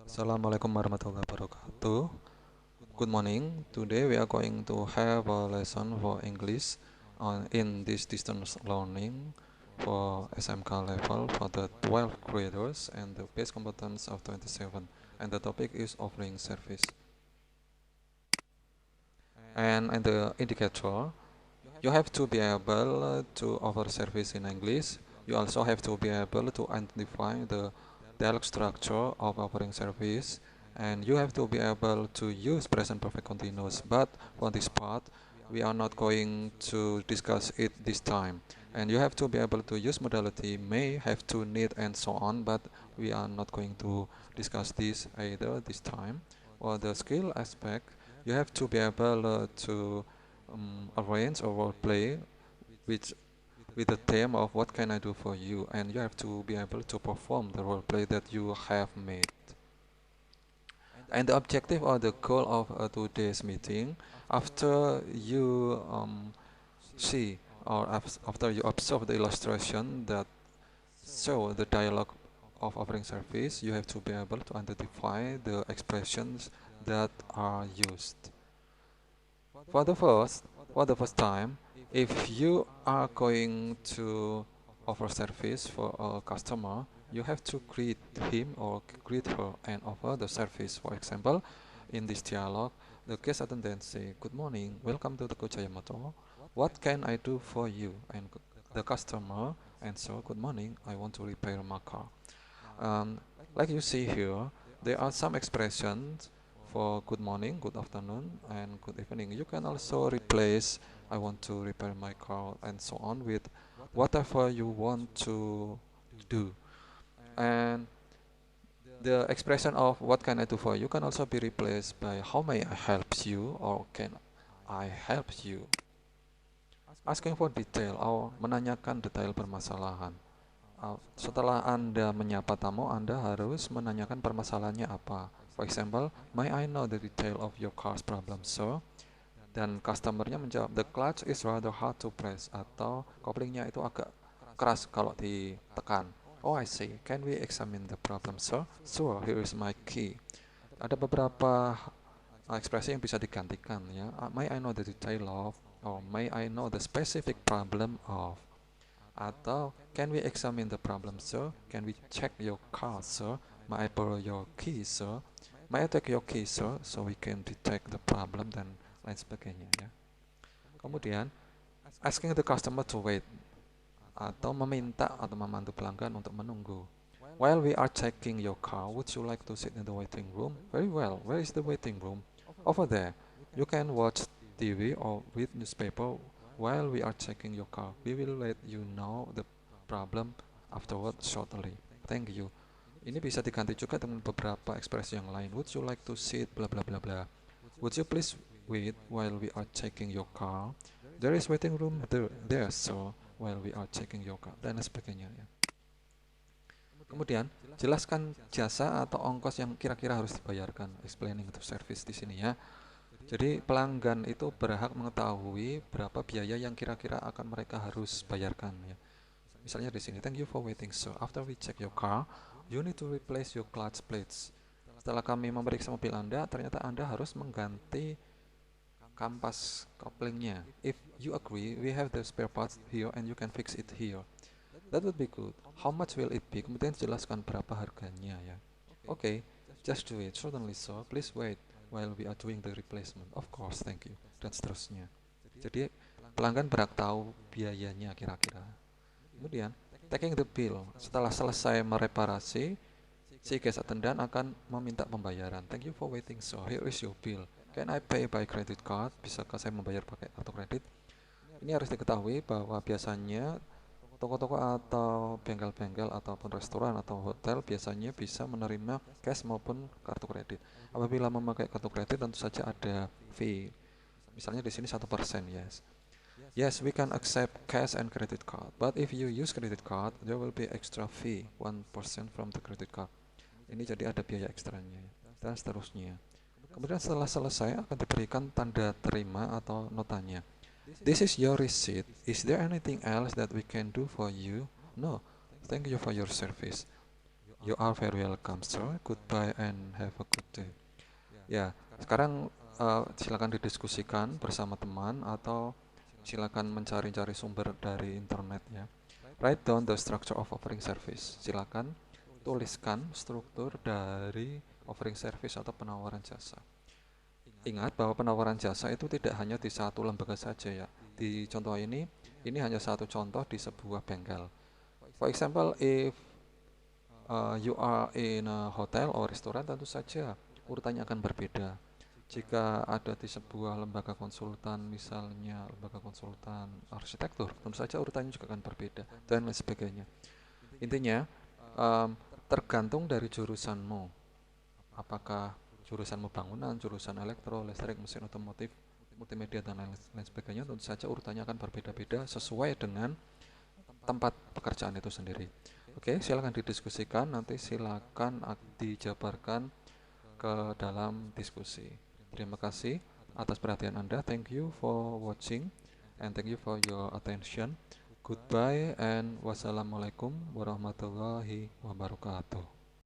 Assalamualaikum warahmatullahi wabarakatuh. Good morning. Today we are going to have a lesson for English in this distance learning for SMK level for the 12th graders and the base competence of 27. And the topic is offering service. And in the indicator, you have to be able to offer service in English. You also have to be able to identify the dialect structure of offering service, and you have to be able to use present perfect continuous. But for this part, we are not going to discuss it this time. And you have to be able to use modality may, have to, need, and so on, but we are not going to discuss this either this time. For the skill aspect, you have to be able to arrange or role play which with the theme of what can I do for you, and you have to be able to perform the role play that you have made. And the objective or the goal of today's meeting, after you see or after you observe the illustration that show the dialogue of offering service, you have to be able to identify the expressions that are used. For the first time, if you are going to offer service for a customer, you have to greet him or greet her and offer the service. For example, in this dialogue, the guest attendant say, "Good morning, welcome to the Kojaya Motor. What can I do for you?" And the customer answer, "Good morning, I want to repair my car." Um, like you see here, there are some expressions for good morning, good afternoon, and good evening. You can also replace I want to repair my car and so on with whatever you want to do. And the expression of what can I do for you can also be replaced by how may I help you or can I help you. Asking for detail atau menanyakan detail permasalahan. Setelah Anda menyapa tamu, Anda harus menanyakan permasalahannya apa. For example, may I know the detail of your car's problem, sir? Dan customernya menjawab, the clutch is rather hard to press, atau koplingnya itu agak keras kalau ditekan. Oh, I see. Can we examine the problem, sir? Sure, here is my key. Ada beberapa ekspresi yang bisa digantikan ya. May I know the detail of, or may I know the specific problem of. Atau can we examine the problem, sir? Can we check your car, sir? May I borrow your key, sir? May I take your key, sir? So we can detect the problem dan lain sebagainya ya. Kemudian asking the customer to wait atau meminta atau memandu pelanggan untuk menunggu. While we are checking your car, would you like to sit in the waiting room? Very well. Where is the waiting room? Over there. You can watch TV or read newspaper while we are checking your car. We will let you know the problem afterward shortly. Thank you. Ini bisa diganti juga dengan beberapa ekspresi yang lain. Would you like to sit bla bla bla bla. Would you please wait while we are checking your car? There is waiting room there so while we are checking your car dan sebagainya ya. Kemudian jelaskan jasa atau ongkos yang kira-kira harus dibayarkan. Explaining the service di sini ya. Jadi pelanggan itu berhak mengetahui berapa biaya yang kira-kira akan mereka harus bayarkan ya. Misalnya di sini, thank you for waiting sir. After we check your car, you need to replace your clutch plates. Setelah kami memeriksa mobil Anda, ternyata Anda harus mengganti kampas koplingnya. If you agree, we have the spare parts here and you can fix it here. That would be good. How much will it be? Kemudian jelaskan berapa harganya ya. Okay, just do it. Certainly so. Please wait while we are doing the replacement. Of course, thank you. Dan seterusnya. Jadi pelanggan berhak tahu biayanya kira-kira. Kemudian taking the bill. Setelah selesai mereparasi, si guest attendant akan meminta pembayaran. Thank you for waiting, so here is your bill. Can I pay by credit card? Bisakah saya membayar pakai kartu kredit? Ini harus diketahui bahwa biasanya toko-toko atau bengkel-bengkel ataupun restoran atau hotel biasanya bisa menerima cash maupun kartu kredit. Apabila memakai kartu kredit tentu saja ada fee. Misalnya di sini 1%, yes. Yes, we can accept cash and credit card. But if you use credit card, there will be extra fee 1% from the credit card. Ini jadi ada biaya ekstranya dan seterusnya. Kemudian setelah selesai akan diberikan tanda terima atau notanya. This is your receipt. Is there anything else that we can do for you? No. Thank you for your service. You are very welcome, sir. Goodbye and have a good day. Ya, sekarang silakan didiskusikan bersama teman atau silakan mencari-cari sumber dari internet ya. Write down the structure of offering service. Silakan tuliskan struktur dari offering service atau penawaran jasa. Ingat bahwa penawaran jasa itu tidak hanya di satu lembaga saja ya. Di contoh ini hanya satu contoh di sebuah bengkel. For example, if you are in a hotel or restoran, tentu saja urutannya akan berbeda. Jika ada di sebuah lembaga konsultan, misalnya lembaga konsultan arsitektur, tentu saja urutannya juga akan berbeda dan lain sebagainya. Intinya, tergantung dari jurusanmu. Apakah jurusanmu bangunan, jurusan elektro, listrik, mesin otomotif, multimedia dan lain sebagainya, tentu saja urutannya akan berbeda-beda sesuai dengan tempat pekerjaan itu sendiri. Oke, silakan didiskusikan, nanti silakan dijabarkan ke dalam diskusi. Terima kasih atas perhatian Anda. Thank you for watching and thank you for your attention. Goodbye and wassalamualaikum warahmatullahi wabarakatuh.